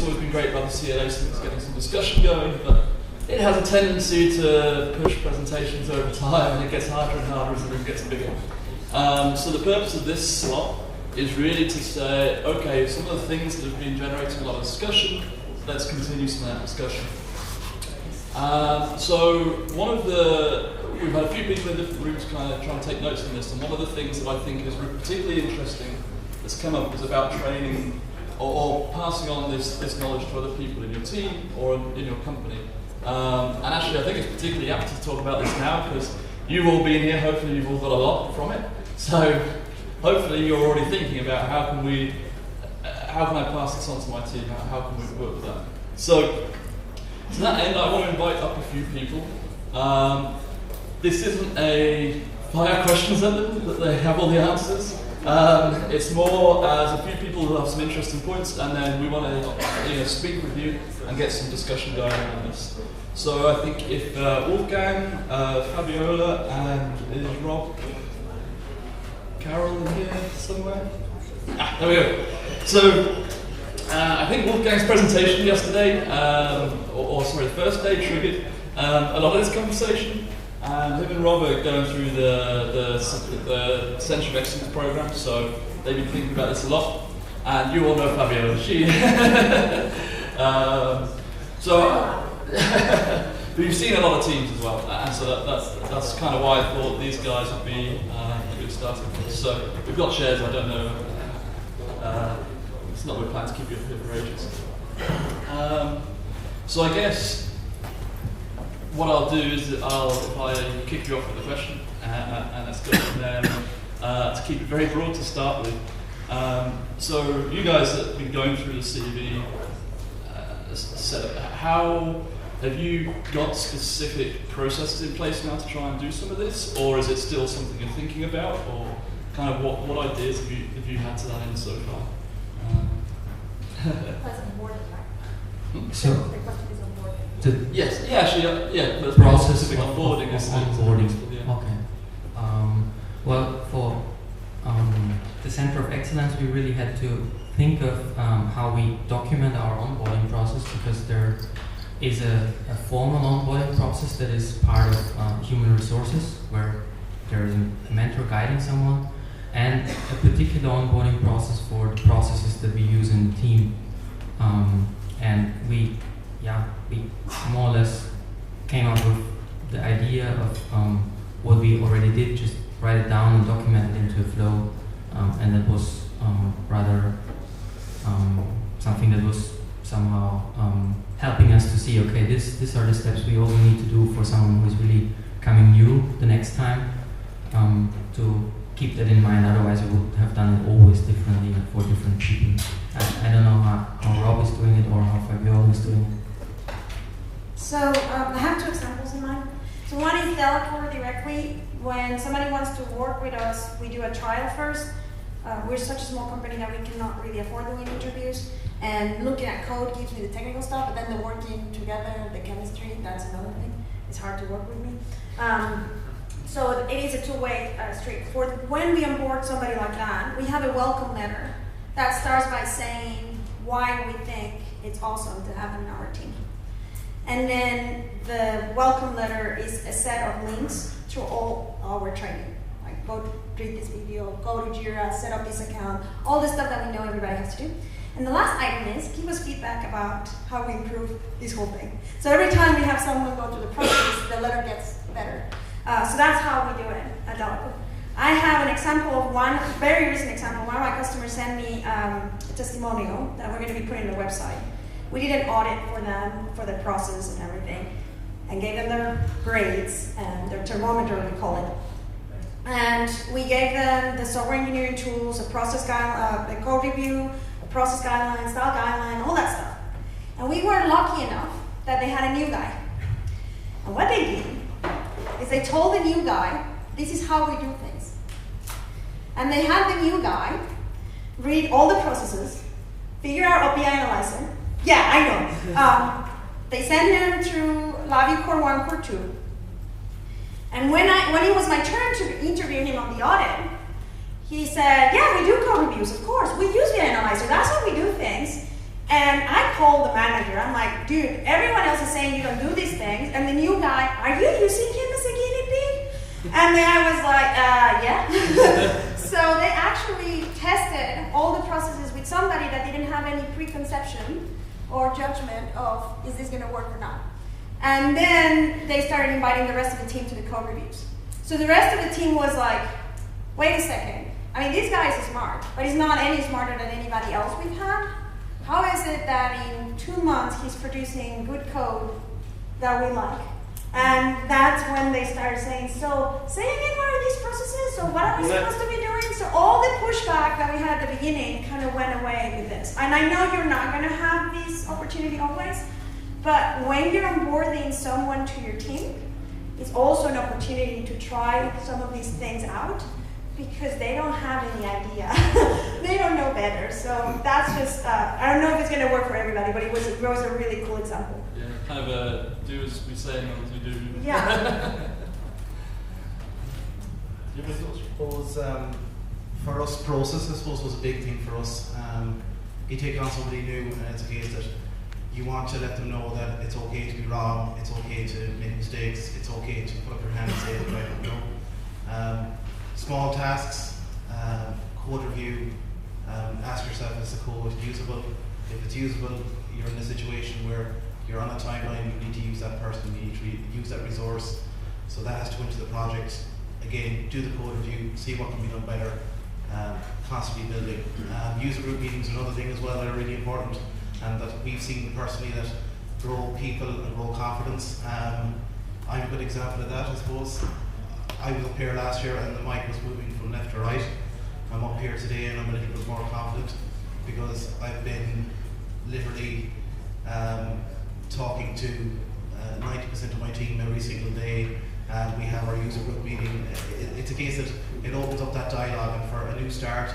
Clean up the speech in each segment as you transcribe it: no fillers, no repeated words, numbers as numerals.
always been great about the CLA Summit, it's getting some discussion going, but it has a tendency to push presentations over time, and it gets harder and harder as the room gets bigger. So the purpose of this slot is really to say, okay, some of the things that have been generating a lot of discussion, let's continue some of that discussion. So we've had a few people in different rooms kind of trying to take notes on this, and one of the things that I think is particularly interesting that's come up is about training or passing on this knowledge to other people in your team or in your company. And actually I think it's particularly apt to talk about this now because you've all been here, hopefully you've all got a lot from it. So hopefully you're already thinking about how can I pass this on to my team, how can we work with that. So to that end I want to invite up a few people. This isn't a fire questions at them, that they have all the answers. It's more as a few people who have some interesting points, and then we want to speak with you and get some discussion going on this. So I think if Wolfgang, Fabiola, and is Rob, Carol in here somewhere? There we go. So I think Wolfgang's presentation yesterday, the first day triggered a lot of this conversation. And him and Rob are going through the Centre of Excellence program, so they've been thinking about this a lot. And you all know Fabiola. But you've seen a lot of teams as well, and so that's kind of why I thought these guys would be a good starting point. So we've got chairs. I don't know. It's not my plan to keep you up here for ages. So I guess what I'll do is if I kick you off with a question, and let's go from there, to keep it very broad to start with. So you guys that have been going through the CV setup, how have you got specific processes in place now to try and do some of this, or is it still something you're thinking about, or kind of what ideas have you had to that end so far? That's important, right? So, the question is onboarding. Yes, yeah, actually, yeah, the process specific of onboarding is onboarding. yeah. Okay. Well, for the Center of Excellence, we really had to think of how we document our onboarding process, because there is a formal onboarding process that is part of human resources, where there is a mentor guiding someone, and a particular onboarding process for the processes that we use in the team. And we more or less came up with the idea of what we already did, just write it down and document it into a flow, and that was rather something that was somehow helping us to see, okay, these are the steps we also need to do for someone who is really coming new the next time, to keep that in mind. Otherwise we would have done it always differently for different people. I don't know how Rob is doing it or how Fabiola is doing it. So I have two examples in mind. So one is Delacorp directly. When somebody wants to work with us, we do a trial first. We're such a small company that we cannot really afford doing interviews. And looking at code gives me the technical stuff, but then the working together, the chemistry, that's another thing. It's hard to work with me. So it is a two-way street. For when we onboard somebody like that, we have a welcome letter that starts by saying why we think it's awesome to have them in our team. And then the welcome letter is a set of links to all our training. Like go read this video, go to Jira, set up this account, all the stuff that we know everybody has to do. And the last item is give us feedback about how we improve this whole thing. So every time we have someone go through the process, the letter gets better. So that's how we do it at Delacorp. I have an example of one very recent example. One of my customers sent me a testimonial that we're going to be putting on the website. We did an audit for them, for the process and everything, and gave them their grades and their thermometer, we call it. And we gave them the software engineering tools, a process guide, the code review, a process guideline, style guideline, all that stuff. And we were lucky enough that they had a new guy. And what they did is they told the new guy, this is how we do things. And they had the new guy read all the processes, figure out OPI analyzer. Yeah, I know. They sent him through LabVIEW Core 1, Core 2. And when it was my turn to interview him on the audit, he said, yeah, we do code reviews, of course. We use the analyzer, that's how we do things. And I called the manager. I'm like, dude, everyone else is saying you don't do these things. And the new guy, are you using him as a guinea pig? And the guy was like, yeah. So they actually tested all the processes with somebody that didn't have any preconception or judgment of, is this going to work or not? And then they started inviting the rest of the team to the code reviews. So the rest of the team was like, wait a second. I mean, this guy is smart, but he's not any smarter than anybody else we've had. How is it that in 2 months he's producing good code that we like? And that's when they started saying, so say again, what are these processes? So what are we supposed to be doing? So all the pushback that we had at the beginning kind of went away with this. And I know you're not going to have this opportunity always, but when you're onboarding someone to your team, it's also an opportunity to try some of these things out, because they don't have any idea. They don't know better. So that's just, I don't know if it's going to work for everybody, but it was a really cool example. Yeah, kind of a do as we say, not as we do. Yeah. You have any thoughts? Suppose for us, process, I suppose, was a big thing for us. You take on somebody new, and it's a case that you want to let them know that it's okay to be wrong, it's okay to make mistakes, it's okay to put up your hand and say that I don't know. Small tasks, code review, ask yourself, is the code usable? If it's usable, you're in a situation where you're on a timeline, you need to use that person, you need to use that resource. So that has to go into the project. Again, do the code review, see what can be done better, constantly building. User group meetings are another thing as well that are really important, and that we've seen personally that grow people and grow confidence. I'm a good example of that, I suppose. I was up here last year and the mic was moving from left to right. I'm up here today and I'm a little bit more confident because I've been literally talking to 90% of my team every single day. We have our user group meeting. It's a case that it opens up that dialogue, and for a new start,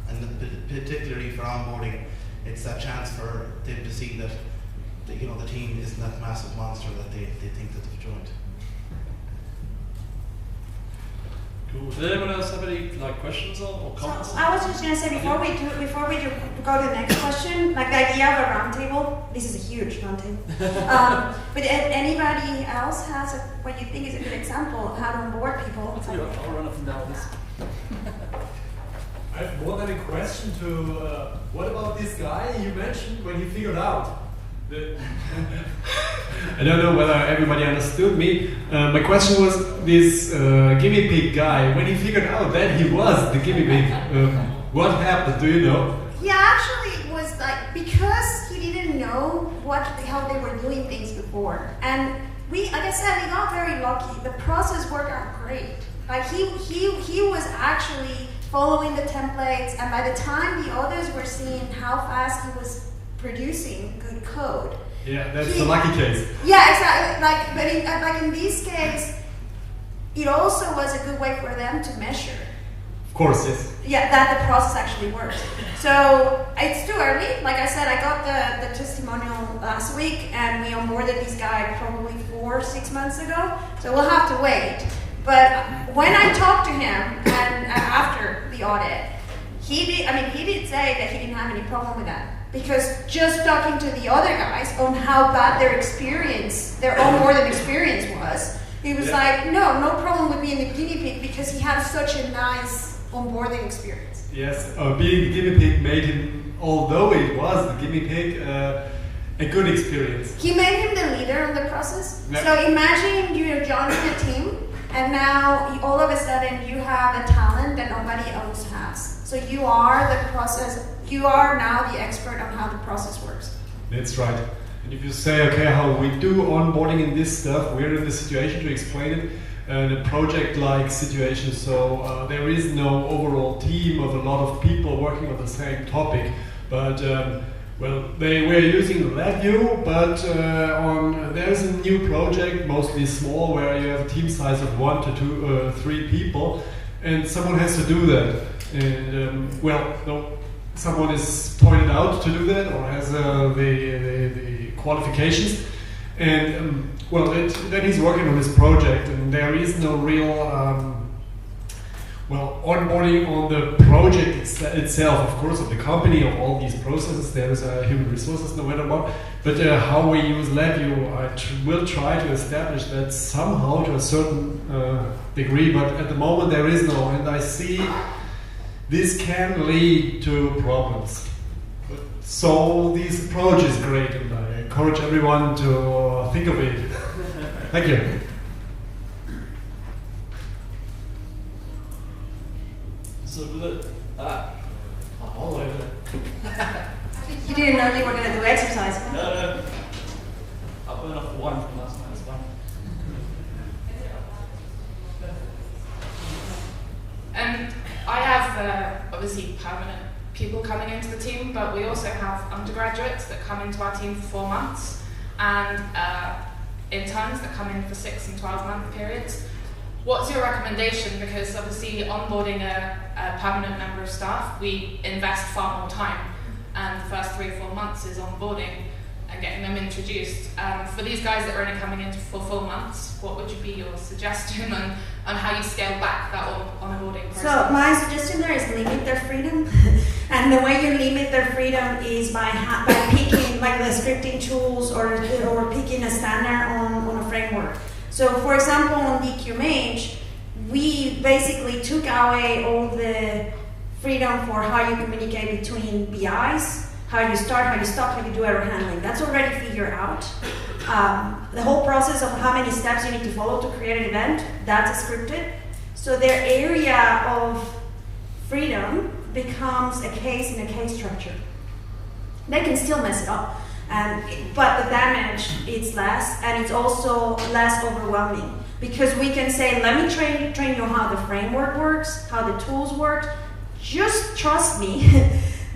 and particularly for onboarding, it's that chance for them to see that you know, the team isn't that massive monster that they think that they've joined. Cool. Did anyone else have any questions or comments? So I was just going to say, before we go to the next question, like the idea of a roundtable, this is a huge roundtable. But if anybody else has what you think is a good example of how to onboard people? I'll run up and down this. I have more than a question to, what about this guy you mentioned when he figured out? I don't know whether everybody understood me. My question was this guinea pig guy, when he figured out that he was the guinea pig, what happened? Do you know? He actually was like, because he didn't know how they were doing things before. And like I said, we got very lucky. The process worked out great. Like he was actually following the templates, and by the time the others were seeing how fast he was producing good code. Yeah, that's the lucky case. Yeah, exactly. But in this case, it also was a good way for them to measure. Of course, yes. Yeah, that the process actually works. So it's too early. Like I said, I got the testimonial last week, and we onboarded this guy probably 4 or 6 months ago. So we'll have to wait. But when I talked to him and after the audit, he did say that he didn't have any problem with that. Because just talking to the other guys on how bad their onboarding experience was, he was like, no problem with being the guinea pig because he had such a nice onboarding experience. Yes, being the guinea pig made him, although it was the guinea pig, a good experience. He made him the leader of the process. Yeah. So imagine you're joining a team, and now all of a sudden you have a talent that nobody else has. So you are the process. You are now the expert on how the process works. That's right. And if you say, okay, how we do onboarding in this stuff, we're in the situation to explain it in a project-like situation. So there is no overall team of a lot of people working on the same topic. But they were using LabVIEW, but there's a new project, mostly small, where you have a team size of 1 to 2, 3 people, and someone has to do that. And someone is pointed out to do that or has the qualifications, and then he's working on this project, and there is no real Well, onboarding on the project itself, of course, of the company, of all these processes, there is a human resources no matter what. But how we use LabVIEW, I will try to establish that somehow to a certain degree, but at the moment there is no, and I see this can lead to problems. So this approach is great, and I encourage everyone to think of it. Thank you. So look, all over. You didn't know they were going to do exercise. Huh? No. I'll burn off the wine from last night, it's fine. I have obviously permanent people coming into the team, but we also have undergraduates that come into our team for 4 months, and interns that come in for 6 and 12-month periods. What's your recommendation? Because obviously onboarding a permanent member of staff, we invest far more time, and the first 3 or 4 months is onboarding and getting them introduced. For these guys that are only coming in for 4 months, what would be your suggestion on how you scale back that onboarding process? So my suggestion there is limit their freedom. And the way you limit their freedom is by picking like the scripting tools or picking a standard on a framework. So for example, on DQMH, we basically took away all the freedom for how you communicate between BIs, how you start, how you stop, how you do error handling. That's already figured out. The whole process of how many steps you need to follow to create an event, that's scripted. So their area of freedom becomes a case in a case structure. They can still mess it up. But the damage is less, and it's also less overwhelming, because we can say, let me train you how the framework works, how the tools work. Just trust me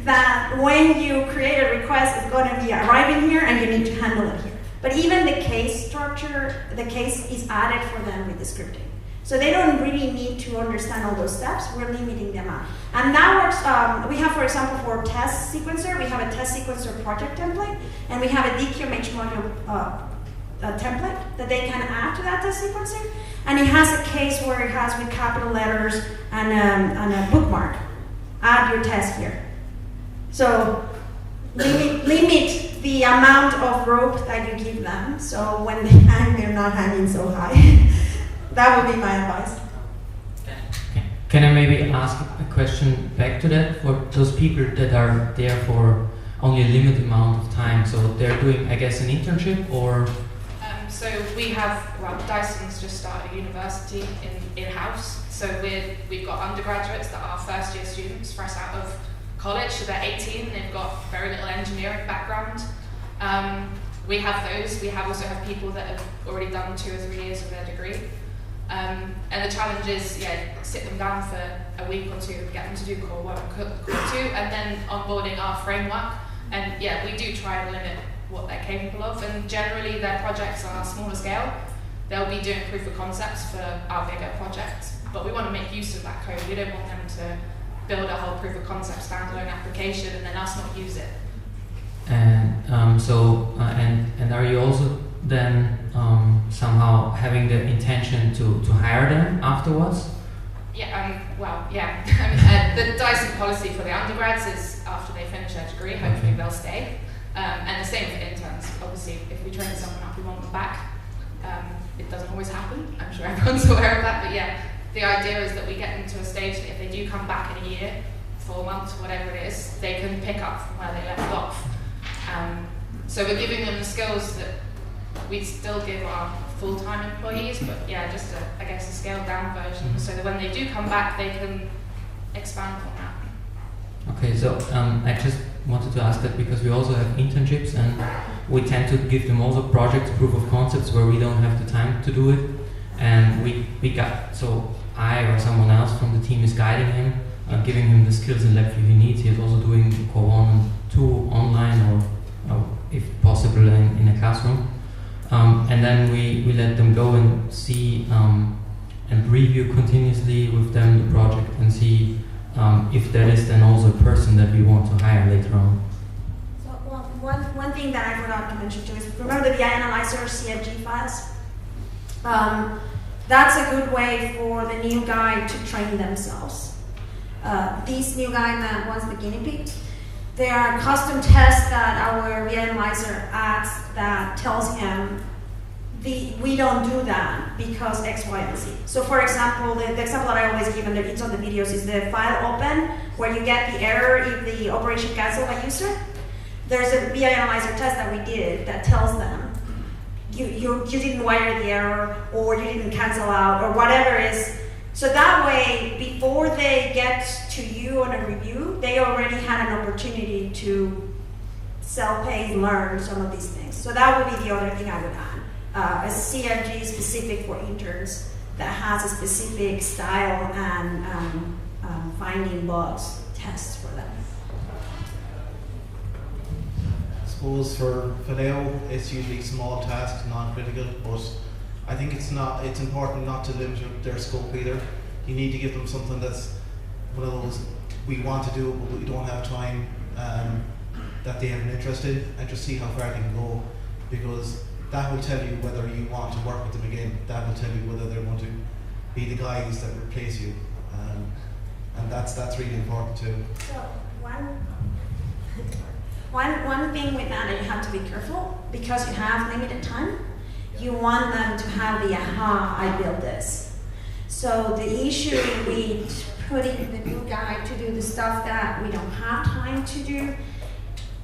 that when you create a request, it's going to be arriving here and you need to handle it here. But even the case structure, the case is added for them with the scripting. So they don't really need to understand all those steps. We're limiting them out. And that works, we have, for example, for test sequencer, we have a test sequencer project template, and we have a DQMH module template that they can add to that test sequencer. And it has a case where it has with capital letters and a bookmark. Add your test here. So limit the amount of rope that you give them, so when they hang, they're not hanging so high. That would be my advice. Can I maybe ask a question back to that? For those people that are there for only a limited amount of time, so they're doing, I guess, an internship, or? So we have, well, Dyson's just started a university in-house. So we've got undergraduates that are first-year students, fresh out of college, so they're 18, they've got very little engineering background. We have those. We also have people that have already done 2 or 3 years of their degree. And the challenge is, sit them down for a week or 2, get them to do core 1 and core 2, and then onboarding our framework. And we do try and limit what they're capable of. And generally, their projects are smaller scale. They'll be doing proof of concepts for our bigger projects, but we want to make use of that code. We don't want them to build a whole proof of concept standalone application and then us not use it. And and are you also then somehow having the intention to hire them afterwards? The Dyson policy for the undergrads is after they finish their degree, hopefully they'll stay. And the same for interns. Obviously, if we train someone up, we want them back. It doesn't always happen. I'm sure everyone's aware of that. But the idea is that we get them to a stage that if they do come back in a year, 4 months, whatever it is, they can pick up from where they left off. So we're giving them the skills that we still give our full-time employees, but just a scaled down version, so that when they do come back, they can expand on that. Okay, so I just wanted to ask that because we also have internships, and we tend to give them also projects, proof of concepts, where we don't have the time to do it, and I or someone else from the team is guiding him, giving him the skills in LabVIEW he needs. He is also doing core 1 and 2 online, or if possible in a classroom. And then we let them go and see and review continuously with them the project and see if there is then also a person that we want to hire later on. So one thing that I forgot to mention too is, remember the BI Analyzer CFG files? that's a good way for the new guy to train themselves. These new guy that was the guinea pig, there are custom tests that our reanalyzer adds that tells him we don't do that because X, Y, and Z. So for example, the example that I always give, and it's on the videos, is the file open, where you get the error if the operation cancelled by user. There's a reanalyzer test that we did that tells them you didn't wire the error, or you didn't cancel out, or whatever it is. So that way, before they get to you on a review, they already had an opportunity to self-pay, learn some of these things. So that would be the other thing I would add. A CFG specific for interns that has a specific style and finding bugs tests for them. I suppose for now, it's usually small tasks, non-critical, but I think it's important not to limit their scope either. You need to give them something that's one of those, we want to do it, but we don't have time, that they have an interest in, and just see how far they can go, because that will tell you whether you want to work with them again. That will tell you whether they're going to be the guys that replace you, and that's really important too. So one thing with that you have to be careful, because you have limited time. You want them to have the aha, I built this. So the issue with putting the new guy to do the stuff that we don't have time to do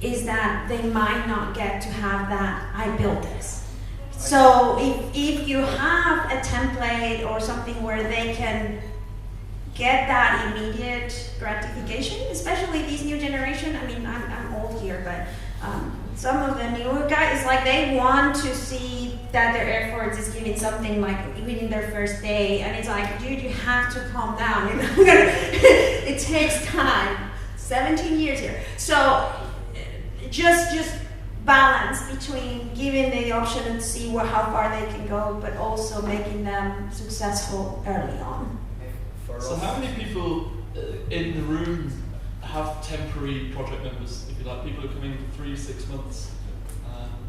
is that they might not get to have that, I built this. So if you have a template or something where they can get that immediate gratification, especially these new generation, I mean, I'm old here, but some of the newer guys, like, they want to see that their efforts is giving something, like within their first day, and it's like, dude, you have to calm down. You're not gonna it takes time. 17 years here. So just balance between giving them the option and see how far they can go, but also making them successful early on. So how many people in the room have temporary project members, if you like, people who come in for 3-6 months?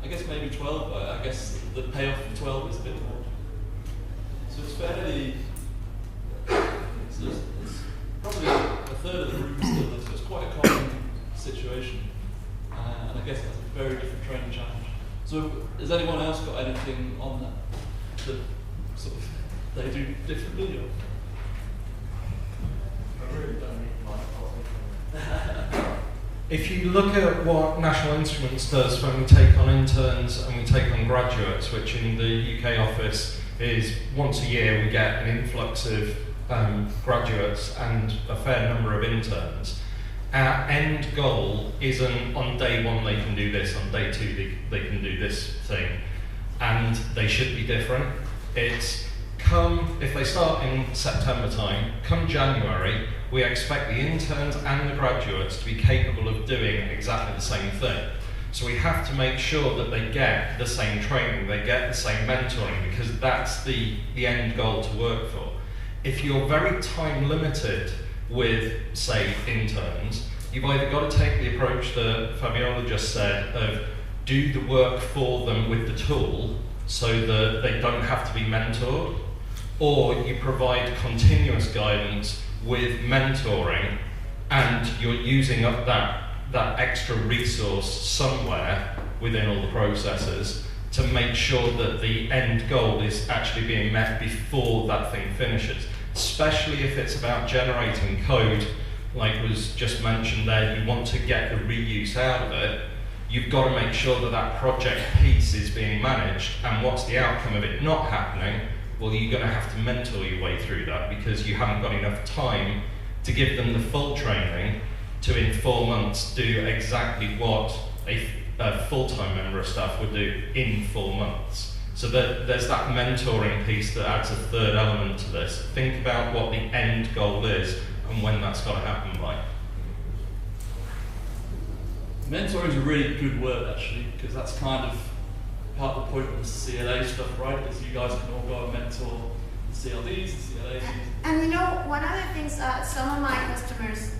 I guess maybe 12, but I guess the payoff for 12 is a bit more. So it's fairly, it's probably a third of the room still, so it's quite a common situation. And I guess that's a very different training challenge. So has anyone else got anything on that sort of they do differently? Or? If you look at what National Instruments does when we take on interns and we take on graduates, which in the UK office is once a year we get an influx of graduates and a fair number of interns. Our end goal isn't on day one they can do this, on day two they can do this thing, and they should be different. It's if they start in September time, come January, we expect the interns and the graduates to be capable of doing exactly the same thing. So we have to make sure that they get the same training, they get the same mentoring, because that's the end goal to work for. If you're very time limited with, say, interns, you've either got to take the approach that Fabiola just said of do the work for them with the tool so that they don't have to be mentored, or you provide continuous guidance with mentoring and you're using up that extra resource somewhere within all the processes to make sure that the end goal is actually being met before that thing finishes. Especially if it's about generating code, like was just mentioned there, you want to get the reuse out of it, you've got to make sure that that project piece is being managed, and what's the outcome of it not happening? Well, you're going to have to mentor your way through that because you haven't got enough time to give them the full training to in 4 months do exactly what a full-time member of staff would do in 4 months. So there's that mentoring piece that adds a third element to this. Think about what the end goal is and when that's got to happen by. Mentoring is a really good word, actually, because that's kind of part of the point of the CLA stuff, right? Is you guys can all go and mentor the CLDs, the CLAs. And you know, one other thing some of my customers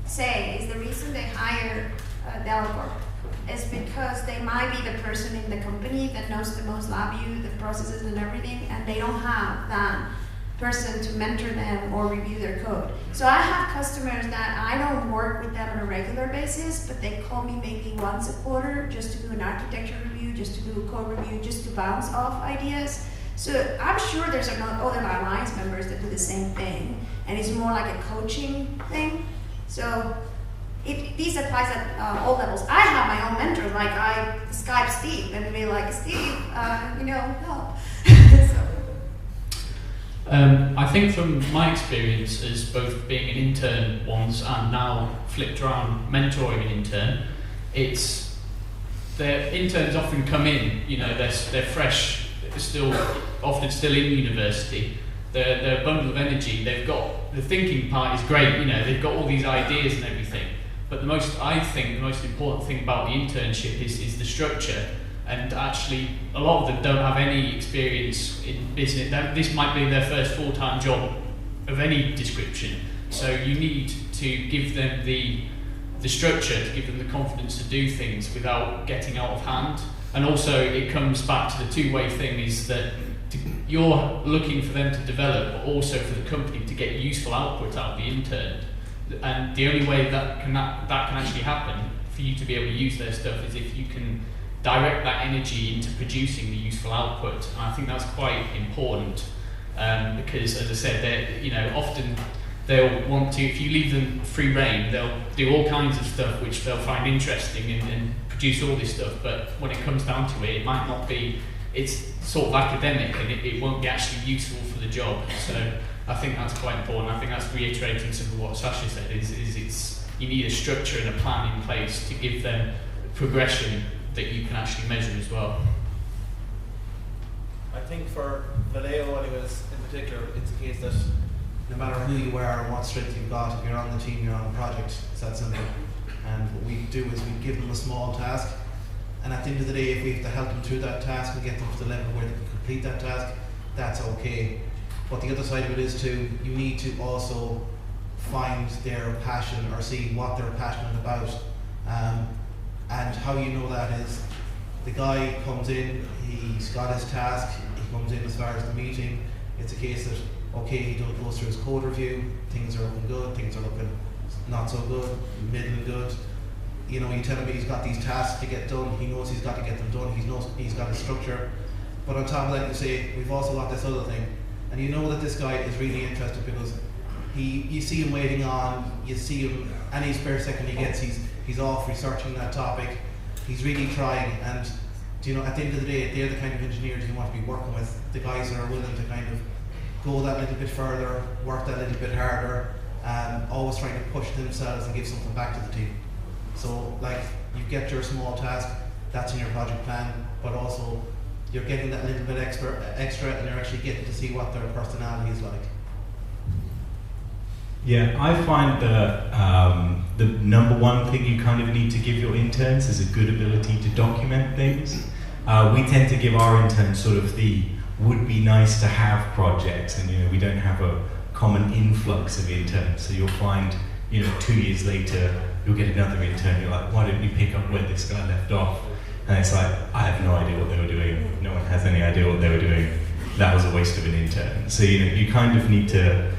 say is the reason they hire Delacor is because they might be the person in the company that knows the most LabVIEW, the processes and everything, and they don't have that person to mentor them or review their code. So I have customers that I don't work with them on a regular basis, but they call me maybe once a quarter just to do an architecture review, just to do a code review, just to bounce off ideas. So I'm sure there's other alliance members that do the same thing, and it's more like a coaching thing. So these applies at all levels. I have my own mentors, like I Skype Steve and be like, Steve, help. So. I think from my experience as both being an intern once and now flipped around mentoring an intern, it's the interns often come in, they're fresh, often still in university, they're a bundle of energy, they've got, the thinking part is great, they've got all these ideas and everything, but I think the most important thing about the internship is the structure. And actually, a lot of them don't have any experience in business. This might be their first full-time job of any description. So you need to give them the structure, to give them the confidence to do things without getting out of hand. And also, it comes back to the two-way thing, is that you're looking for them to develop, but also for the company to get useful output out of the intern. And the only way that can actually happen for you to be able to use their stuff is if you can direct that energy into producing the useful output. And I think that's quite important because, as I said, often they'll want to, if you leave them free rein, they'll do all kinds of stuff which they'll find interesting and produce all this stuff, but when it comes down to it, it might not be, it's sort of academic and it won't be actually useful for the job. So I think that's quite important. I think that's reiterating some of what Sasha said, is you need a structure and a plan in place to give them progression that you can actually measure as well. I think for Vallejo anyways, in particular, it's a case that no matter who you are and what strength you've got, if you're on the team, you're on the project, it's that simple. And what we do is we give them a small task, and at the end of the day, if we have to help them through that task and get them to the level where they can complete that task, that's okay. But the other side of it is you need to also find their passion or see what they're passionate about. And how you know that is, the guy comes in, he's got his task, he comes in as far as the meeting, it's a case that, okay, he goes through his code review, things are looking good, things are looking not so good, middling good. You tell him he's got these tasks to get done, he knows he's got to get them done, he's got a structure. But on top of that, you say, we've also got this other thing. And you know that this guy is really interested because you see him waiting on, you see him, any spare second he gets, he's off researching that topic, he's really trying, and at the end of the day, they're the kind of engineers you want to be working with, the guys that are willing to kind of go that little bit further, work that little bit harder, always trying to push themselves and give something back to the team. So you get your small task, that's in your project plan, but also you're getting that little bit extra and you're actually getting to see what their personality is like. Yeah, I find that the number one thing you kind of need to give your interns is a good ability to document things. We tend to give our interns sort of the would be nice to have projects, and we don't have a common influx of interns. So you'll find 2 years later you'll get another intern. You're like, why didn't you pick up where this guy left off? And it's like, I have no idea what they were doing. No one has any idea what they were doing. That was a waste of an intern. So you kind of need to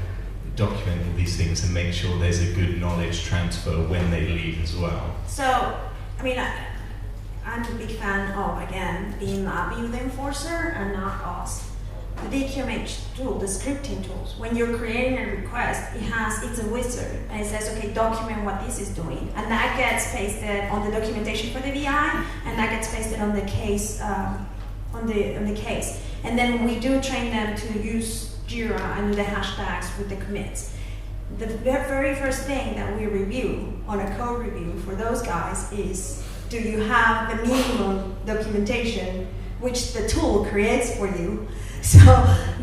document all these things and make sure there's a good knowledge transfer when they leave as well. So, I'm a big fan of, again, being LabVIEW the enforcer and not us. The DQMH tool, the scripting tools, when you're creating a request, it's a wizard, and it says, okay, document what this is doing, and that gets pasted on the documentation for the VI, and that gets pasted on the case, on the case. And then we do train them to use Jira and do the hashtags with the commits. The very first thing that we review on a code review for those guys is, do you have the minimum documentation which the tool creates for you? So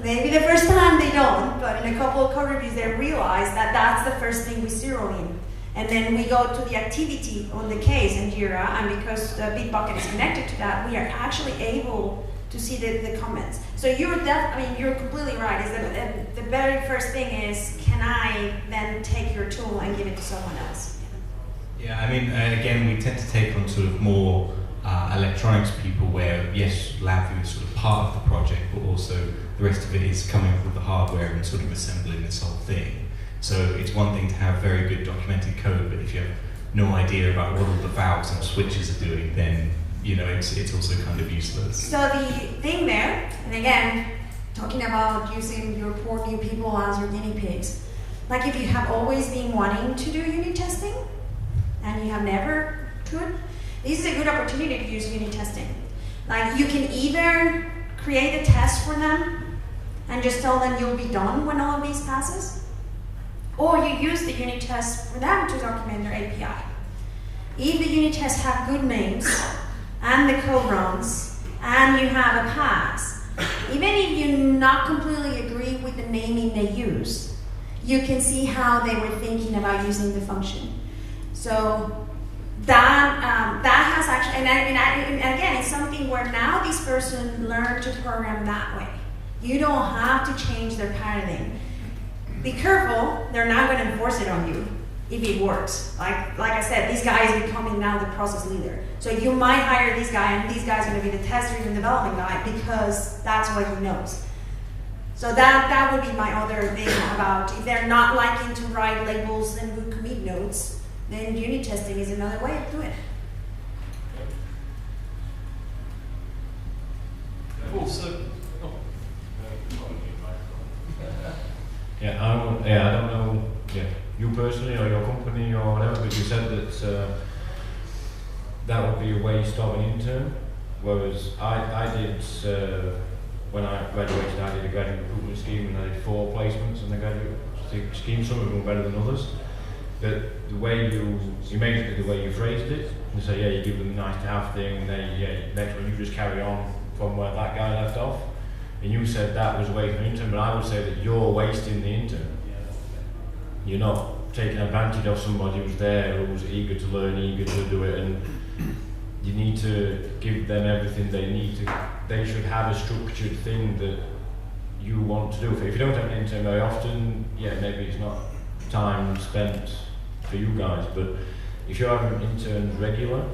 maybe the first time they don't, but in a couple of code reviews they realize that that's the first thing we zero in. And then we go to the activity on the case in Jira, and because the Bitbucket is connected to that, we are actually able to see the comments. So you're completely right. Is that the very first thing is, can I then take your tool and give it to someone else? Yeah, I mean, again, we tend to take on sort of more electronics people where, yes, LabVIEW is sort of part of the project, but also the rest of it is coming up with the hardware and sort of assembling this whole thing. So it's one thing to have very good documented code, but if you have no idea about what all the valves and switches are doing, then it's also kind of useless. So the thing there, and again, talking about using your poor new people as your guinea pigs, like if you have always been wanting to do unit testing and you have never could, this is a good opportunity to use unit testing. Like you can either create a test for them and just tell them you'll be done when all of these passes, or you use the unit test for them to document their API. If the unit tests have good names and the code runs and you have a pass, even if you not completely agree with the naming they use, you can see how they were thinking about using the function. So that has actually, and again, it's something where now this person learned to program that way. You don't have to change their paradigm. Be careful, they're not going to enforce it on you if it works. Like I said, this guy is becoming now the process leader. So you might hire this guy, and this guy's going to be the test-driven development guy because that's what he knows. So that would be my other thing about if they're not liking to write labels and good commit notes, then unit testing is another way of doing it. Also, I don't know, you personally or your company or whatever, but you said that that would be a waste of an intern, whereas I did, when I graduated, I did a graduate recruitment scheme and I did 4 placements in the graduate scheme. Some of them were better than others, but the way you made it, the way you phrased it, you say, you give them a nice to have thing, and then next one you just carry on from where that guy left off. And you said that was wasting an intern, but I would say that you're wasting the intern. You're not taking advantage of somebody who's there, who was eager to learn, eager to do it, and you need to give them everything they need to. They should have a structured thing that you want to do. If you don't have an intern very often, maybe it's not time spent for you guys, but if you're having interns regular,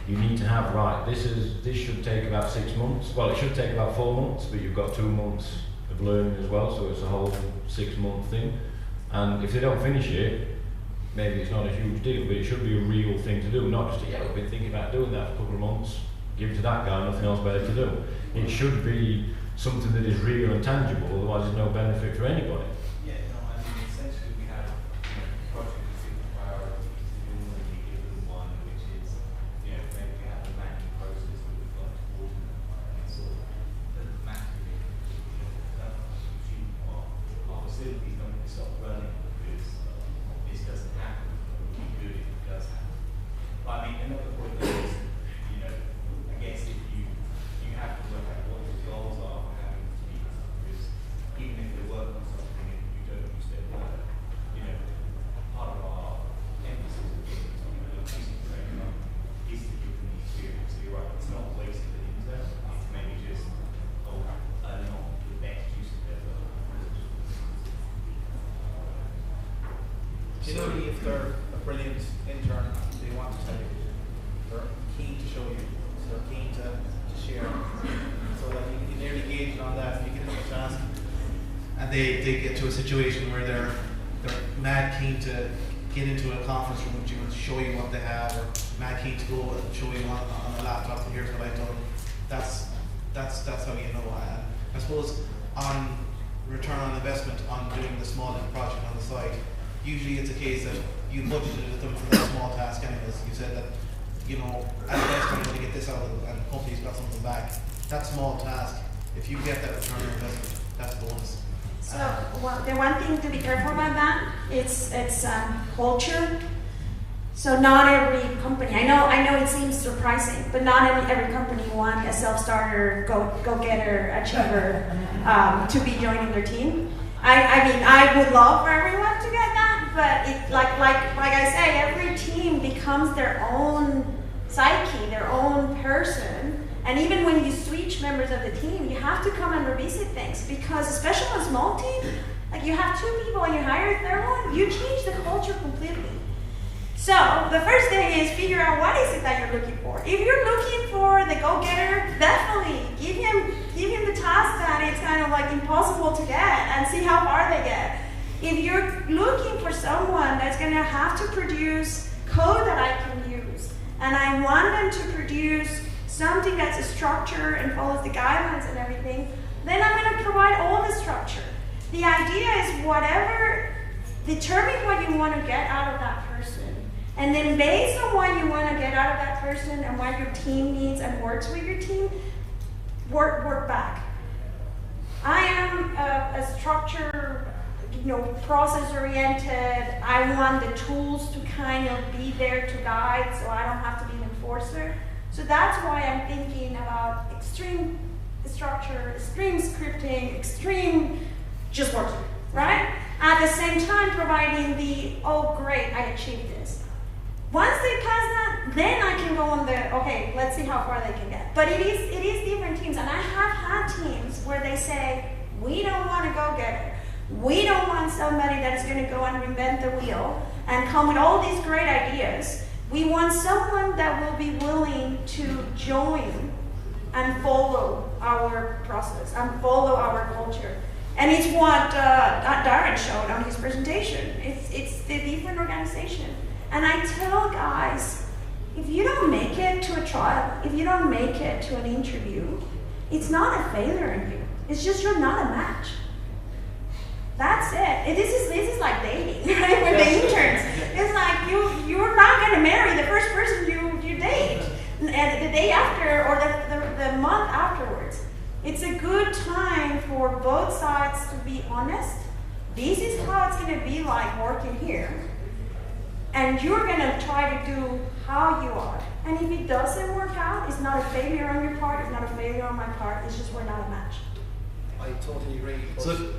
you need to have, this should take about 6 months. Well, it should take about 4 months, but you've got 2 months of learning as well, so it's a whole 6-month thing. And if they don't finish it, maybe it's not a huge deal, but it should be a real thing to do, not just, we've been thinking about doing that for a couple of months, give it to that guy, nothing else better to do. It should be something that is real and tangible, otherwise there's no benefit for anybody. Essentially we have project decision priorities. Normally we give them one, which is, maybe we have a mapping process that we'd like to coordinate, and sort of mapping our facilities don't stop running because this doesn't happen. We keep doing it, it does happen. But I mean, another point is, I guess if you have to work out what the goals are for having people, because even if they work on something and you don't use their work, part of our emphasis of getting something that increasing training on is to give them the experience. So you're right, it's not wasting the intern, it's maybe just not the best use of their work. Generally, if they're a brilliant intern, they want to tell you. They're keen to show you. So they're keen to share. So like you can nearly gauge it on that. If you get them a task and they get to a situation where they're mad keen to get into a conference room with you and show you what they have, or mad keen to go and show you on a laptop and here's what I've done. That's how you know. I suppose on return on investment on doing the small little project on the side, usually it's a case that you budgeted them for that small task anyways. You said that, at best I'm going to get this out of them and the company's got something back. That small task, if you get that return on investment, that's a bonus. So the one thing to be careful about that, it's culture. So not every company, I know it seems surprising, but not every company wants a self-starter, go-getter, achiever to be joining their team. I mean, I would love for everyone to get that, but it, like I say, every team becomes their own psyche, their own person. And even when you switch members of the team, you have to come and revisit things, because especially on a small team, like you have 2 people and you hire a third one, you change the culture completely. So the first thing is figure out what is it that you're looking for. If you're looking for the go-getter, definitely give him the task that it's kind of like impossible to get and see how far they get. If you're looking for someone that's going to have to produce code that I can use, and I want them to produce something that's a structure and follows the guidelines and everything, then I'm going to provide all the structure. The idea is determine what you want to get out of that person. And then based on what you want to get out of that person and what your team needs and works with your team, work back. I am a structure, process-oriented. I want the tools to kind of be there to guide so I don't have to be an enforcer. So that's why I'm thinking about extreme structure, extreme scripting, extreme just working, right? At the same time providing oh great, I achieved this. Once they pass that, then I can go on okay, let's see how far they can get. But it is different teams, and I have had teams where they say, we don't want to go get it. We don't want somebody that is going to go and reinvent the wheel and come with all these great ideas. We want someone that will be willing to join and follow our process and follow our culture. And it's what Darren showed on his presentation. It's the different organization. And I tell guys, if you don't make it to a trial, if you don't make it to an interview, it's not a failure in you. It's just you're not a match. That's it. This is like dating, right? With the interns. It's like you're not going to marry the first person you date and the day after or the month afterwards. It's a good time for both sides to be honest. This is how it's going to be like working here. And you're going to try to do how you are. And if it doesn't work out, it's not a failure on your part, it's not a failure on my part, it's just we're not a match. I totally agree. So,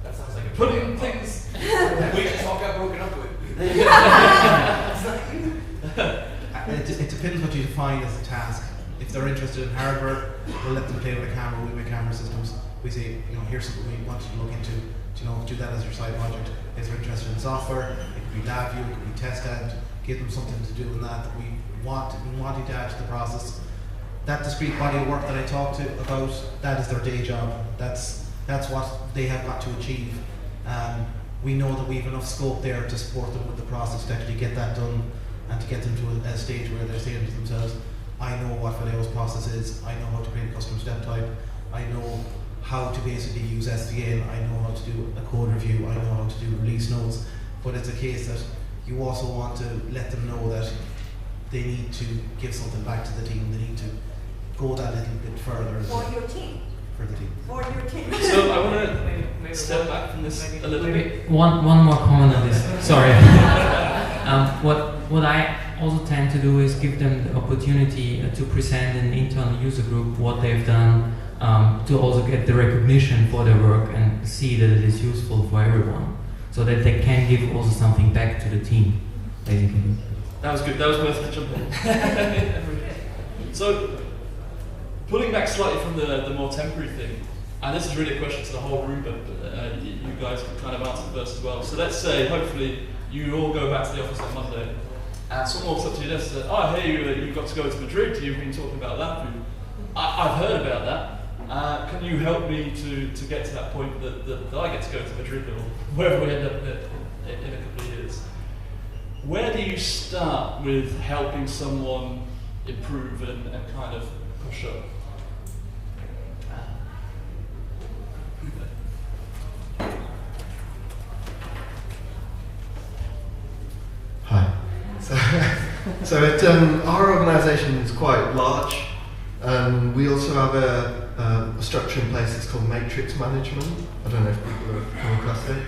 that sounds like a putting things... we just all got broken up with. It depends what you define as a task. If they're interested in hardware, we'll let them play with a camera. We make camera systems. We say, here's something we want you to look into. Do that as your side project. If they're interested in software, it could be LabVIEW, it could be TestEd. Give them something to do in that we want you to add to the process. That discrete body of work that I talked about, that is their day job. That's what they have got to achieve. We know that we have enough scope there to support them with the process to actually get that done and to get them to a stage where they're saying to themselves, I know what Valeo's process is, I know how to create a custom step type, I know how to basically use SDN, I know how to do a code review, I know how to do release notes. But it's a case that you also want to let them know that they need to give something back to the team, they need to go that little bit further. For your team. For the team. For your team. So I want to step back from this a little bit. One more comment on this. Sorry. What I also tend to do is give them the opportunity to present in an internal user group what they've done, to also get the recognition for their work and see that it is useful for everyone, so that they can give also something back to the team, basically. That was good. That was worth the jump in. So, pulling back slightly from the more temporary thing, and this is really a question to the whole room, but you guys can kind of answer first as well. So let's say, hopefully, you all go back to the office on Monday, and someone walks up to you and says, "Oh, hey, you got to go to Madrid. You've been talking about that. I've heard about that. Can you help me to get to that point that I get to go to Madrid or wherever we end up in a couple of years?" Where do you start with helping someone improve and kind of push up? Hi. So our organisation is quite large. We also have a structure in place. It's called matrix management. I don't know if people have come across it.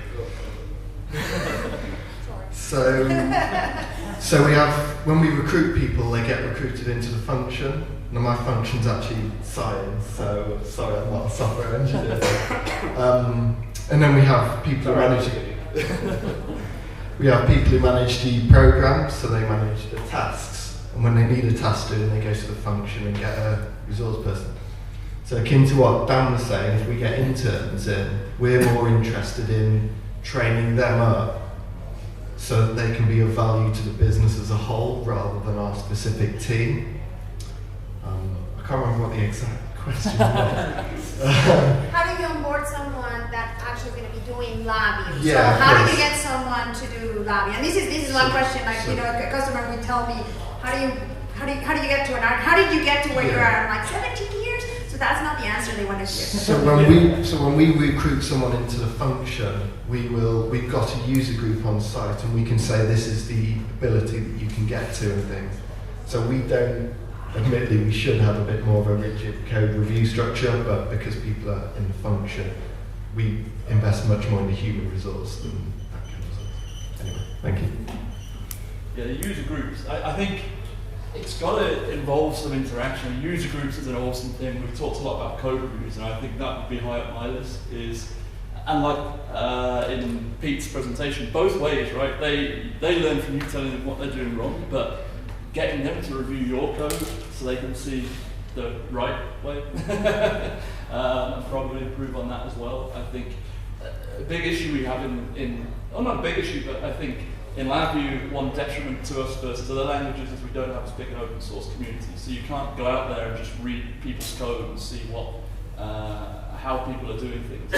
So we have, when we recruit people, they get recruited into the function. Now my function's actually science, so sorry, I'm not a software engineer. And then we have people who manage who manage the programs, so they manage the tasks. And when they need a task doing, they go to the function and get a resource person. So akin to what Dan was saying, if we get interns in, we're more interested in training them up so that they can be of value to the business as a whole rather than our specific team. I can't remember what the exact question was. How do you onboard someone that actually is going to be doing LabVIEW? Yeah, so how do you get someone to do LabVIEW? And this is one question. Like a customer would tell me, how do you get to an art? How did you get to where you're at? I'm like 17 years. So that's not the answer they want to hear. So when we recruit someone into the function, we've got a user group on site, and we can say this is the ability that you can get to and things. So we don't. Admittedly, we should have a bit more of a rigid code review structure, but because people are in the function, we invest much more in the human resource than that kind of stuff. Anyway, thank you. Yeah, the user groups. I think it's got to involve some interaction. User groups is an awesome thing. We've talked a lot about code reviews, and I think that would be high up my list. And like in Pete's presentation, both ways, right? They learn from you telling them what they're doing wrong, but getting them to review your code so they can see the right way and probably improve on that as well. I think a big issue we have not a big issue, but I think in LabVIEW, one detriment to us versus other languages is we don't have as big an open source community. So you can't go out there and just read people's code and see how people are doing things.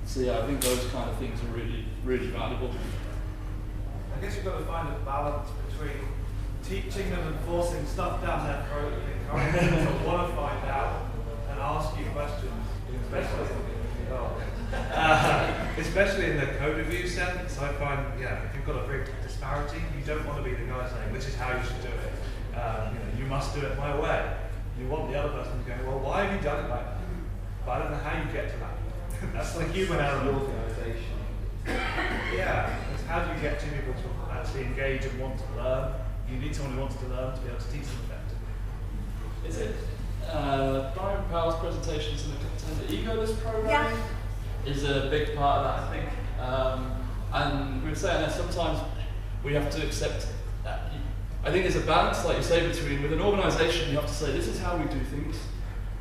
So yeah, I think those kind of things are really, really valuable. I guess you've got to find a balance between teaching them and forcing stuff down their throat and encouraging them to want to find out and ask you questions, especially in the code review sense. I find, if you've got a big disparity, you don't want to be the guy saying, this is how you should do it. You must do it my way. You want the other person to go, well, why have you done it like that? But I don't know how you get to that. That's the human error of organisation. It's how do you get two people to actually engage and want to learn? You need someone who wants to learn to be able to teach them effectively. Is it Brian Powell's presentations in the Contender Ego List programming is a big part of that, I think. And we were saying that sometimes we have to accept that. I think there's a balance, like you say, between with an organisation you have to say this is how we do things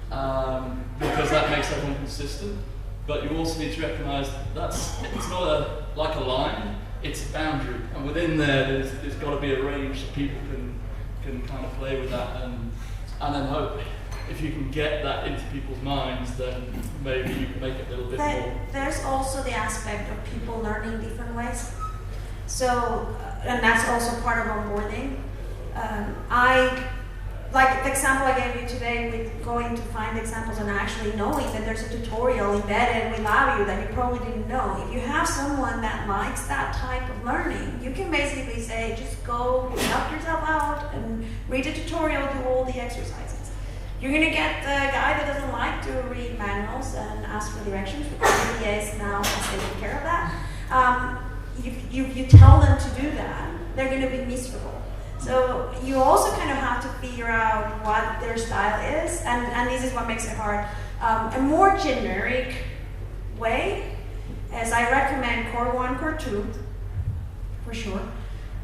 because that makes everyone consistent. But you also need to recognise it's not like a line. It's a boundary, and within there's got to be a range so people can kind of play with that, and then hope if you can get that into people's minds, then maybe you can make it a little bit more. There's also the aspect of people learning different ways. So, and that's also part of onboarding. Like the example I gave you today with going to find examples and actually knowing that there's a tutorial embedded with LabVIEW that you probably didn't know. If you have someone that likes that type of learning, you can basically say, just go help yourself out and read a tutorial, do all the exercises. You're going to get the guy that doesn't like to read manuals and ask for directions, because PDAs now has taken care of that. You tell them to do that, they're going to be miserable. So you also kind of have to figure out what their style is, and this is what makes it hard. A more generic way is I recommend Core 1, Core 2, for sure.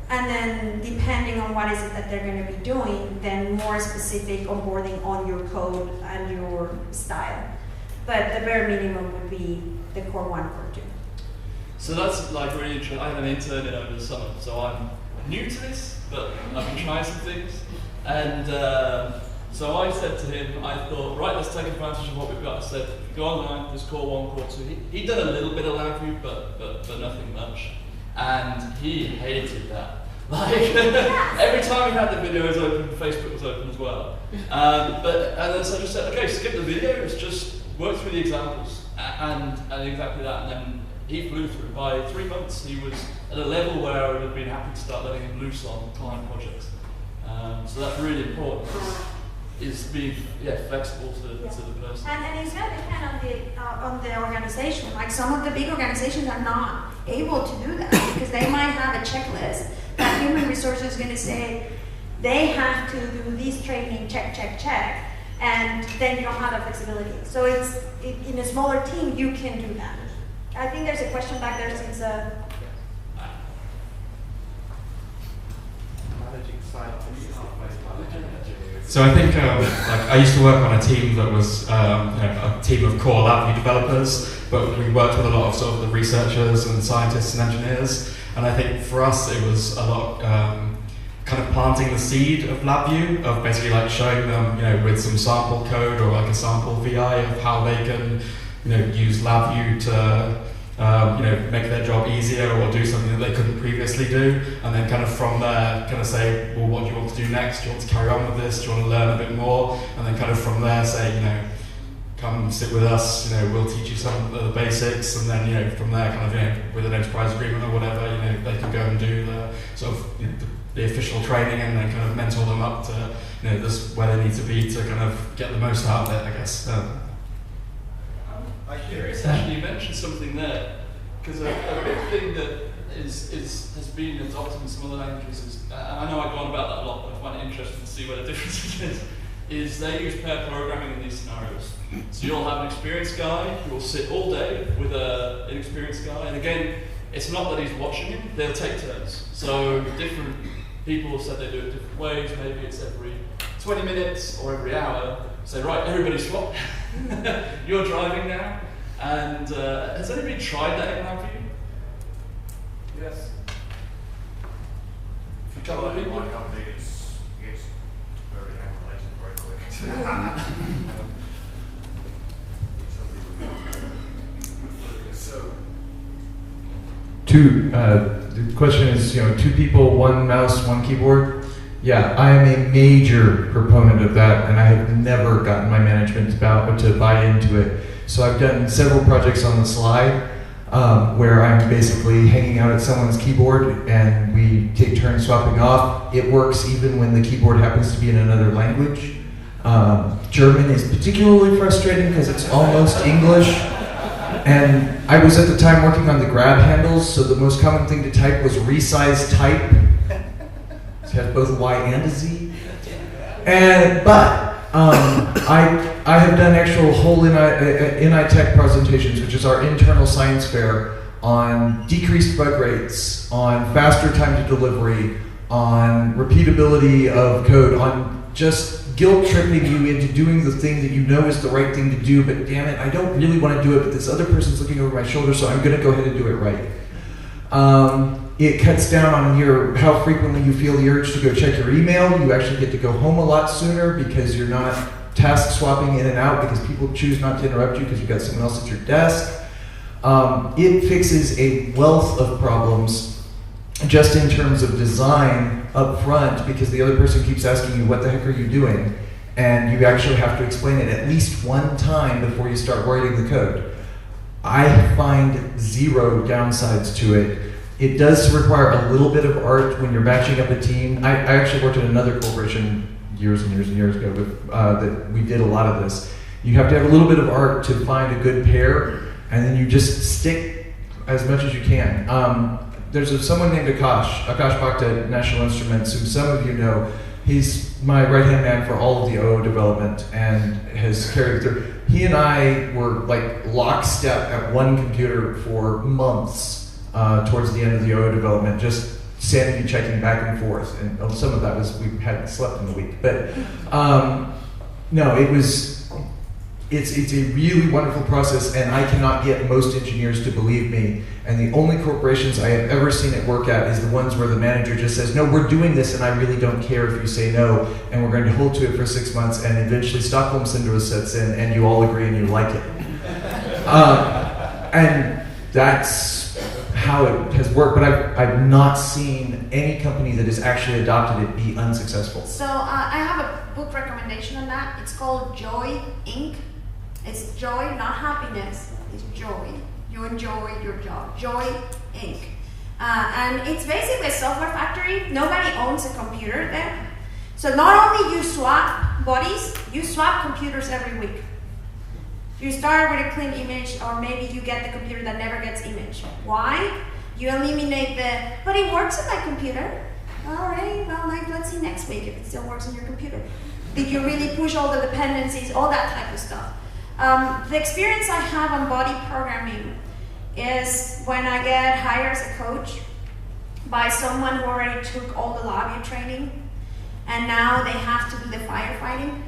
And then depending on what is it that they're going to be doing, then more specific onboarding on your code and your style. But the bare minimum would be the Core 1, Core 2. So that's like really interesting. I had an intern in over the summer, so I'm new to this, but I've been trying some things. And so I said to him, I thought, right, let's take advantage of what we've got. I said, go online, there's Core 1, Core 2. He'd done a little bit of LabVIEW, but nothing much. And he hated that. Like, every time he had the videos open, Facebook was open as well. And then so I just said, okay, skip the videos, just work through the examples. And exactly that. And then he flew through. By 3 months, he was at a level where I would have been happy to start letting him loose on client projects. So that's really important, is being flexible to the person. And it's going to depend on the organization. Like some of the big organizations are not able to do that because they might have a checklist that human resources is going to say they have to do this training, check, and then you don't have that flexibility. So in a smaller team, you can do that. I think there's a question back there since So I think I used to work on a team that was a team of core LabVIEW developers, but we worked with a lot of sort of the researchers and scientists and engineers. And I think for us it was a lot kind of planting the seed of LabVIEW, of basically like showing them, you know, with some sample code or like a sample VI of how they can, you know, use LabVIEw to you know, make their job easier or do something that they couldn't previously do, and then kind of from there kind of say, well, what do you want to do next? Do you want to carry on with this? Do you want to learn a bit more? And then kind of from there say, you know, come sit with us, you know, we'll teach you some of the basics, and then, you know, from there kind of, you know, with an enterprise agreement or whatever, you know, they can go and do the sort of, you know, the official training, and then kind of mentor them up to, you know, this where they need to be to kind of get the most out of it, I guess. I'm curious, actually, you mentioned something there, because a big thing that has been adopted in some other languages is, and I know I go on about that a lot, but I find it interesting to see where the difference is they use pair programming in these scenarios. So you'll have an experienced guy who will sit all day with an inexperienced guy, and again, it's not that he's watching him, they'll take turns. So different people have said they do it different ways, maybe it's every 20 minutes or every hour, say, right, everybody swap. You're driving now. And has anybody tried that in LabVIEW? Yes. A couple of people? My company gets very unrelated very quick. So, the question is, you know, 2 people, 1 mouse, 1 keyboard. Yeah, I am a major proponent of that, and I have never gotten my management to buy into it. So I've done several projects on the slide where I'm basically hanging out at someone's keyboard and we take turns swapping off. It works even when the keyboard happens to be in another language. German is particularly frustrating because it's almost English. And I was at the time working on the grab handles, so the most common thing to type was resize type. It has both Y and a Z. But I have done actual whole NI Tech presentations, which is our internal science fair, on decreased bug rates, on faster time to delivery, on repeatability of code, on just guilt tripping you into doing the thing that you know is the right thing to do, but damn it, I don't really want to do it, but this other person's looking over my shoulder, so I'm going to go ahead and do it right. It cuts down on how frequently you feel the urge to go check your email. You actually get to go home a lot sooner because you're not task swapping in and out because people choose not to interrupt you because you've got someone else at your desk. It fixes a wealth of problems just in terms of design up front because the other person keeps asking you, what the heck are you doing? And you actually have to explain it at least one time before you start writing the code. I find 0 downsides to it. It does require a little bit of art when you're matching up a team. I actually worked at another corporation years and years and years ago that we did a lot of this. You have to have a little bit of art to find a good pair, and then you just stick as much as you can. There's someone named Akash Bhakta at National Instruments, who some of you know. He's my right-hand man for all of the OO development and has carried through. He and I were like lockstep at one computer for months towards the end of the OO development, just sanity checking back and forth. And some of that was we hadn't slept in the week. But no, it's a really wonderful process, and I cannot get most engineers to believe me. And the only corporations I have ever seen it work at is the ones where the manager just says, no, we're doing this, and I really don't care if you say no, and we're going to hold to it for 6 months, and eventually Stockholm Syndrome sets in, and you all agree and you like it. And that's how it has worked, but I've not seen any company that has actually adopted it be unsuccessful. So I have a book recommendation on that. It's called Joy, Inc. It's joy, not happiness. It's joy. You enjoy your job. Joy, Inc. And it's basically a software factory. Nobody owns a computer there. So not only you swap bodies, you swap computers every week. You start with a clean image, or maybe you get the computer that never gets image. Why? You eliminate but it works on my computer. All right, well, let's see next week if it still works on your computer. Did you really push all the dependencies, all that type of stuff? The experience I have on body programming is when I get hired as a coach by someone who already took all the LabVIEW training, and now they have to do the firefighting.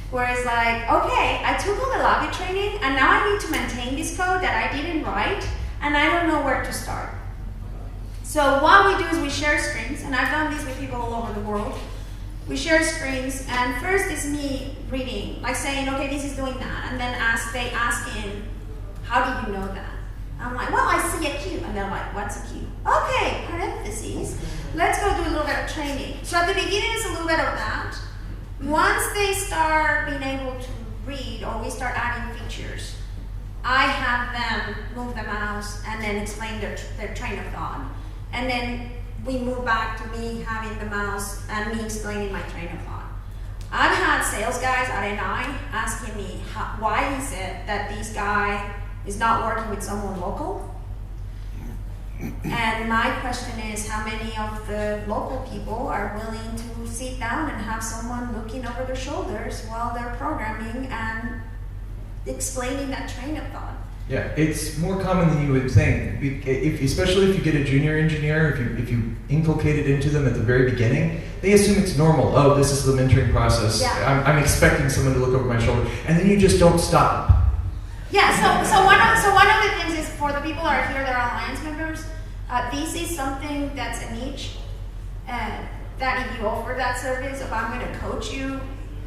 Whereas like, okay, I took all the LabVIEW training, and now I need to maintain this code that I didn't write, and I don't know where to start. So what we do is we share screens, and I've done this with people all over the world. We share screens, and first is me reading, like saying, okay, this is doing that, and then they ask him, how do you know that? I'm like, well, I see a cue, and they're like, what's a cue? Okay, parentheses. Let's go do a little bit of training. So at the beginning, it's a little bit of that. Once they start being able to read, or we start adding features, I have them move the mouse and then explain their train of thought. And then we move back to me having the mouse and me explaining my train of thought. I've had sales guys at NI asking me, why is it that this guy is not working with someone local? And my question is, how many of the local people are willing to sit down and have someone looking over their shoulders while they're programming and explaining that train of thought? Yeah, it's more common than you would think. Especially if you get a junior engineer, if you inculcate it into them at the very beginning, they assume it's normal. Oh, this is the mentoring process. Yeah. I'm expecting someone to look over my shoulder, and then you just don't stop. Yeah. So one of the things is for the people that are here that are Alliance members, this is something that's a niche, that if you offer that service, if I'm going to coach you.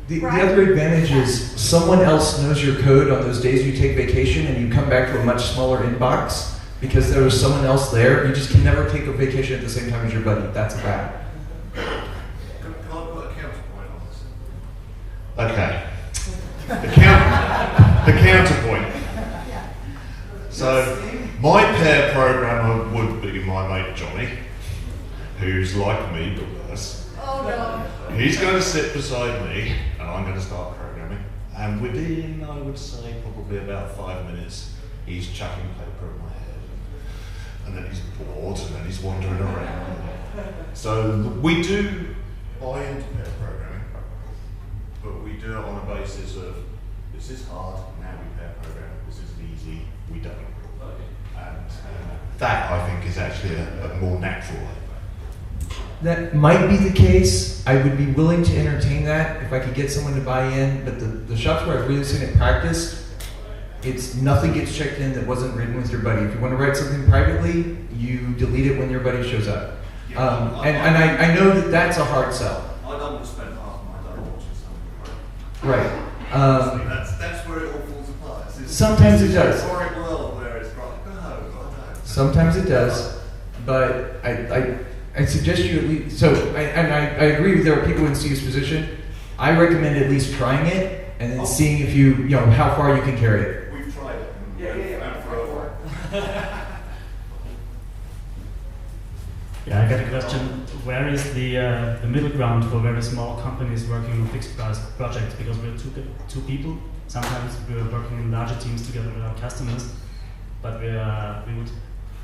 The other advantage is someone else knows your code on those days you take vacation and you come back to a much smaller inbox because there was someone else there. You just can never take a vacation at the same time as your buddy. That's a wrap. Can I put a counterpoint on this? Okay. The counterpoint. So, my pair programmer would be my mate Johnny, who's like me but worse. Oh no. He's going to sit beside me, and I'm going to start programming. And within, I would say, probably about 5 minutes, he's chucking paper at my head. And then he's bored, and then he's wandering around. So we do buy into pair programming, but we do it on a basis of, this is hard, now we pair program, this is easy, we don't. And that, I think, is actually a more natural way. That might be the case. I would be willing to entertain that if I could get someone to buy in, but the shops where I've really seen it practiced, it's nothing gets checked in that wasn't written with your buddy. If you want to write something privately, you delete it when your buddy shows up. And I know that that's a hard sell. I don't want to spend half my day watching something. Right. That's where it all falls apart. Sometimes it does. It's a boring world where it's like, no. Sometimes it does, but I suggest you at least, so, I agree with there are people in Steve's position. I recommend at least trying it and then seeing if you know, how far you can carry it. We've tried it. Yeah, I got a question. Where is the middle ground for very small companies working on fixed price projects? Because we're two people. Sometimes we're working in larger teams together with our customers, but we would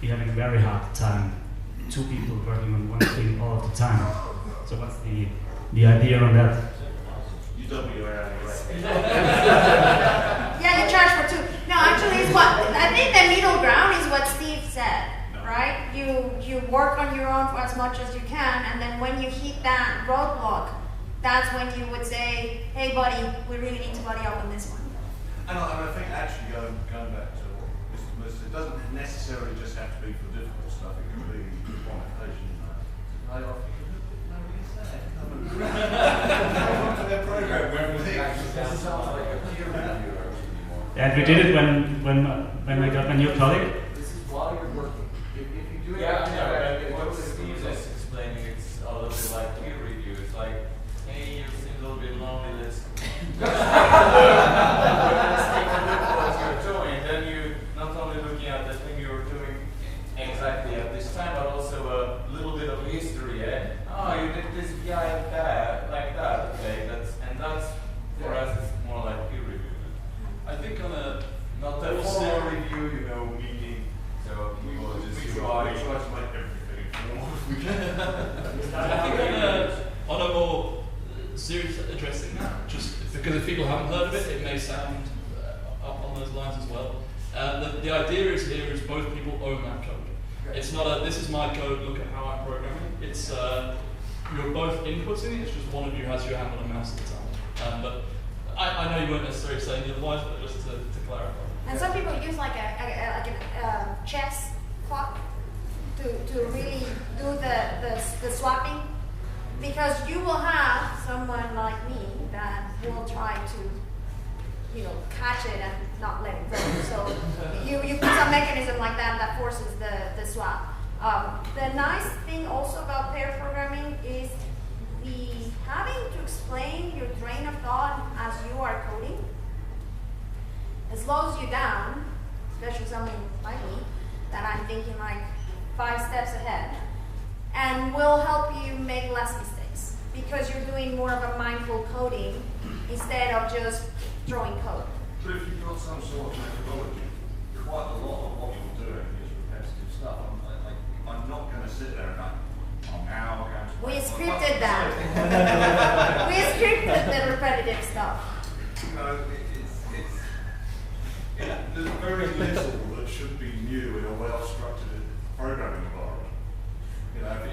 be having a very hard time. Two people working on one thing all of the time. So what's the idea on that? You don't be around. Yeah, you charge for two. No, actually, it's what I think the middle ground is what Steve said, right? You work on your own for as much as you can, and then when you hit that roadblock, that's when you would say, "Hey, buddy, we really need to buddy up on this one." And I think actually going back to what Mr. Mercer, it doesn't necessarily just have to be for difficult stuff. It can be on occasion. I often nobody said. Come to their program where we And we did it when I got my new colleague. This is while you're working. If you do it what Steve is explaining, it's a little bit like peer review. It's like, hey, you seem a little bit lonely, let's take a look at what you're doing. And then you not only looking at the thing you were doing exactly at this time, but also a little bit of history. Oh, you did this guy like that. Okay, that's for us it's more like peer review. I think on a not that formal review, meeting. So we try to make everything formal if we can. I think on a more serious addressing that, just because if people haven't heard of it, it may sound up on those lines as well. The idea here is both people own that code. It's not this is my code, look at how I'm programming. It's you're both inputting it, it's just one of you has your hand on a mouse at the time. But I know you weren't necessarily saying otherwise, but just to clarify. And some people use like a chess clock to to really do the swapping, because you will have someone like me that will try to, catch it and not let it go. So you put some mechanism like that forces the swap. The nice thing also about pair programming is the having to explain your train of thought as you are coding. It slows you down, especially someone like me, that I'm thinking like 5 steps ahead, and will help you make less mistakes because you're doing more of a mindful coding instead of just throwing code. But if you've got some sort of methodology, quite a lot of what you're doing is repetitive stuff. I'm not going to sit there and I'm now going to... We scripted that. We scripted the repetitive stuff. There's very little that should be new in a well-structured programming environment.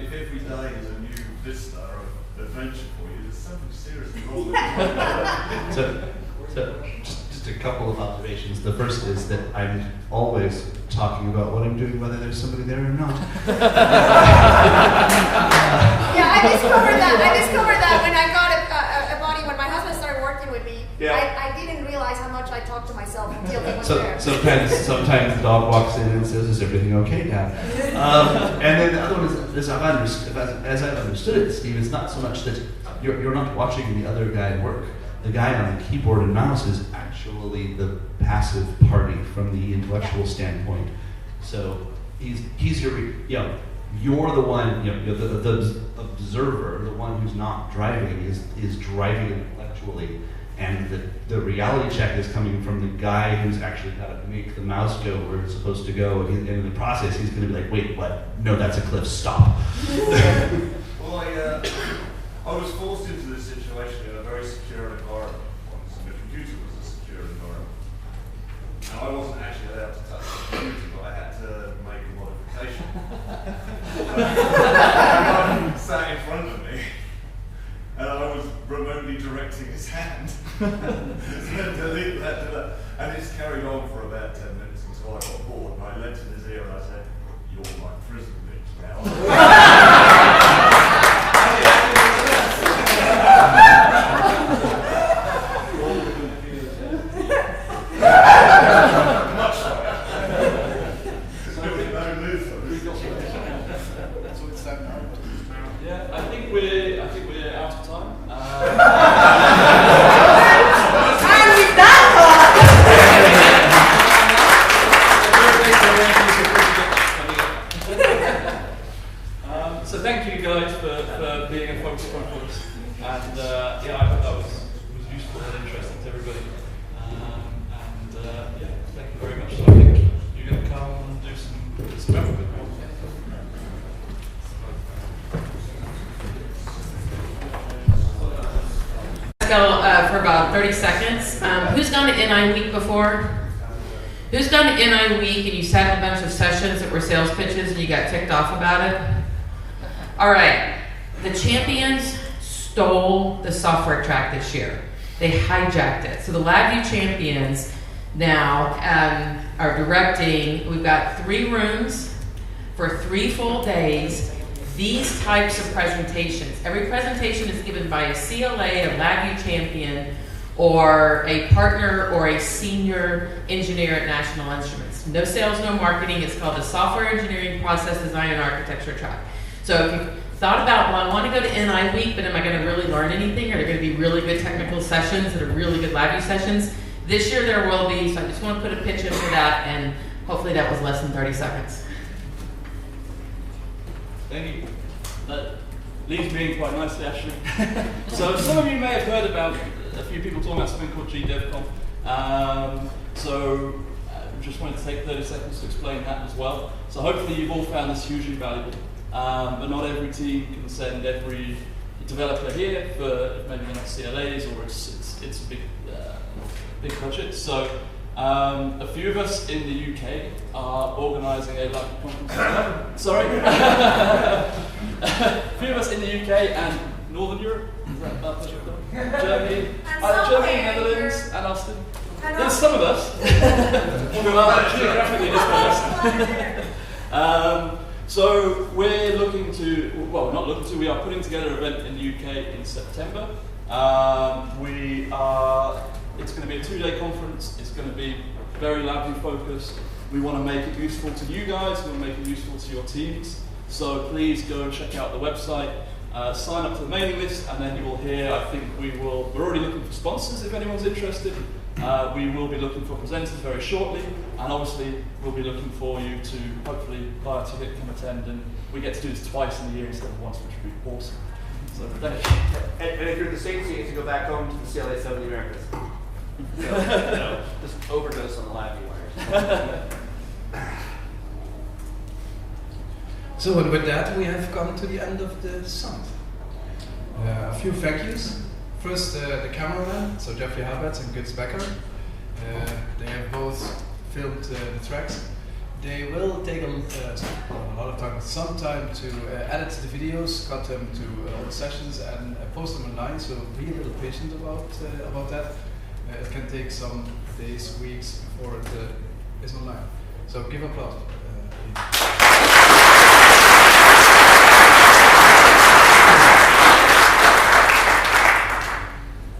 If every day is a new vista of adventure for you, there's something seriously wrong with it. So just a couple of observations. The first is that I'm always talking about what I'm doing, whether there's somebody there or not. Yeah, I discovered that when I got a body, when my husband started working with me. Yeah. I didn't realize how much I talked to myself until he was So there. sometimes the dog walks in and says, "Is everything okay, Dad?" And then the other one is, as I've understood it, Steve, it's not so much that you're not watching the other guy work. The guy on the keyboard and mouse is actually the passive party from the intellectual standpoint. So he's your, you're the one, the observer, the one who's not driving is driving intellectually, and the reality check is coming from the guy who's actually got to make the mouse go where it's supposed to go, and in the process he's going to be like, wait, what? No, that's a cliff, stop. Well, I was forced into this situation in a very secure environment once, and the computer was a secure environment. And I wasn't actually allowed to touch the computer, but I had to make a modification. And sat in front of me, and I was remotely directing his hand. So delete that, do that. And it's carried on for about 10 minutes until I got bored, and I leant in his ear and I said, "You're my prison bitch now." Yeah, I think we're out of time. And with that so thank you guys for being a focus point for us, and I hope that was useful and interesting to everybody. Thank you very much. So I think you're going to come and do some output. Go for about 30 seconds. Who's gone to NI Week before? Who's gone to NI Week and you sat in a bunch of sessions that were sales pitches and you got ticked off about it? All right. The champions stole the software track this year. They hijacked it. So the LabVIEW champions now are directing. We've got 3 rooms for 3 full days. These types of presentations. Every presentation is given by a CLA, a LabVIEW champion, or a partner or a senior engineer at National Instruments. No sales, no marketing. It's called the Software Engineering Process Design and Architecture track. So if you've thought about, well, I want to go to NI Week, but am I going to really learn anything? Are there going to be really good technical sessions that are really good LabVIEW sessions? This year there will be, so I just want to put a pitch in for that, and hopefully that was less than 30 seconds. Thank you. That leads me in quite nicely, actually. So some of you may have heard about a few people talking about something called GDevConf. Just wanted to take 30 seconds to explain that as well. So hopefully you've all found this hugely valuable. But not every team can send every developer here for maybe not CLAs or it's a big budget. So a few of us in the UK are organising a LabVIEW conference. Sorry. A few of us in the UK and Northern Europe. Is that Germany, Germany, Netherlands, and Austin. There's some of us who are geographically dispersed. So we're looking to, well, not looking to, we are putting together an event in the UK in September. It's going to be a 2-day conference. It's going to be very LabVIEW focused. We want to make it useful to you guys. We want to make it useful to your teams. So please go and check out the website, sign up to the mailing list, and then you will hear, I think we're already looking for sponsors if anyone's interested. We will be looking for presenters very shortly, and obviously we'll be looking for you to hopefully buy a ticket, come attend, and we get to do this twice in the year instead of once, which would be awesome. So thank you. And if you're the States, you get to go back home to the CLA Summit of the Americas. So, just overdose on the LabVIEW wires. So and with that, we have come to the end of the summit. A few thank yous. First, the cameraman, so Jeffrey Haberts and Guts Becker. They have both filmed the tracks. They will take a lot of time, some time to edit the videos, cut them to all the sessions, and post them online. So be a little patient about that. It can take some days, weeks before it is online. So give applause.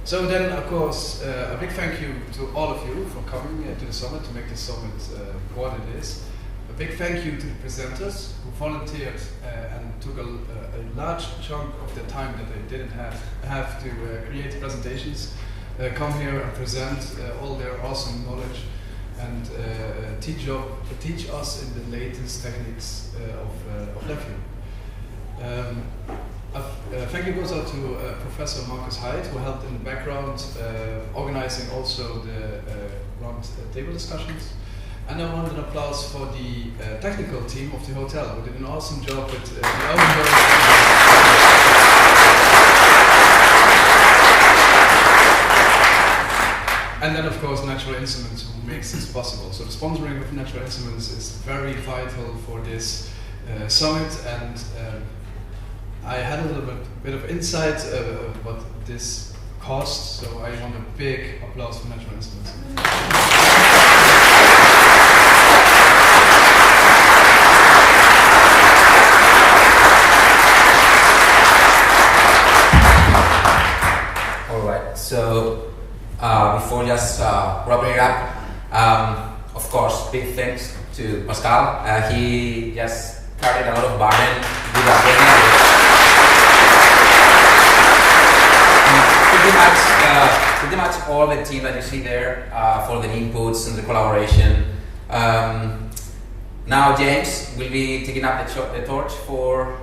So then, of course, a big thank you to all of you for coming to the summit, to make the summit what it is. A big thank you to the presenters who volunteered and took a large chunk of the time that they didn't have to create presentations, come here and present all their awesome knowledge and teach us in the latest techniques of LabVIEW. Thank you goes out to Professor Marcus Hyde, who helped in the background, organizing also the round table discussions. And I want an place for the technical team of the hotel, who did an awesome job with the audio. And then, of course, Natural Instruments, who makes this possible. So the sponsoring of Natural Instruments is very vital for this summit, and I had a little bit of insight what this costs, so I want a big applause for Natural Instruments. All right, so before just wrapping it up, of course, big thanks to Pascal. He just carried a lot of burden with that. Pretty much all the team that you see there for the inputs and the collaboration. Now James will be taking up the torch for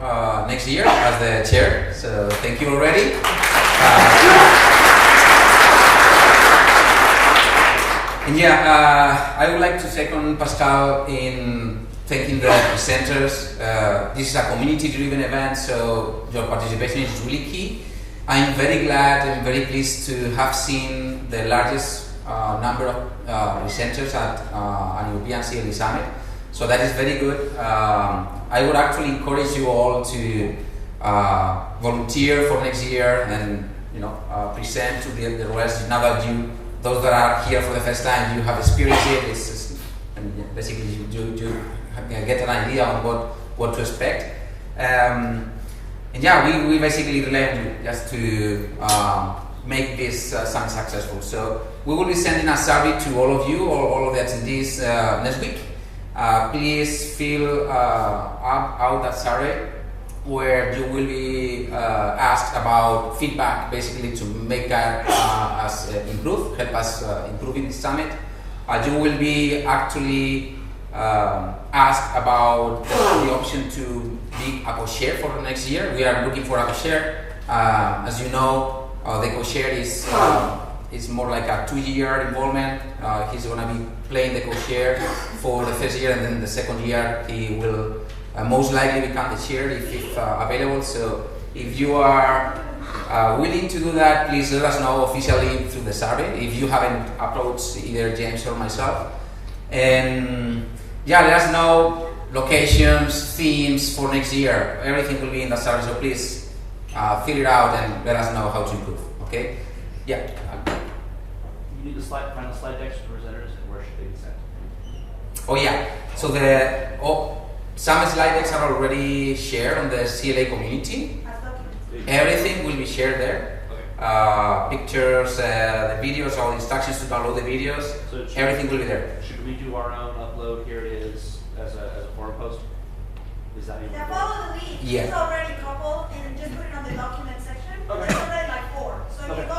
next year as the chair, so thank you already. And yeah, I would like to second Pascal in thanking the presenters. This is a community-driven event, so your participation is really key. I'm very glad and very pleased to have seen the largest number of presenters at an European CLA Summit. So that is very good. I would actually encourage you all to volunteer for next year and present to the rest. Now that those that are here for the first time, you have experienced it. Basically you get an idea on what to expect. And yeah, we basically rely on you just to make this summit successful. So we will be sending a survey to all of you, or all of the attendees next week. Please fill out that survey where you will be asked about feedback, basically to make us improve, help us improving the summit. You will be actually asked about the option to be a co-chair for the next year. We are looking for a co-chair. As you know, the co-chair is more like a 2-year involvement. He's going to be playing the co-chair for the first year, and then the second year he will most likely become the chair if available. So if you are willing to do that, please let us know officially through the survey if you haven't approached either James or myself. And yeah, let us know locations, themes for next year. Everything will be in the survey, so please fill it out and let us know how to improve. Okay? Yeah. You need to find a slide deck for presenters, and where should they be sent? Oh yeah. So Some slide decks are already shared on the CLA community. Everything will be shared there. Pictures, the videos, all instructions to download the videos. So everything will be there. Should we do our own upload? Here it is as a forum post. Is that even? Yeah, follow the lead. Yeah. It's already coupled and just put it on the document section. Okay. It's already like 4. So if you go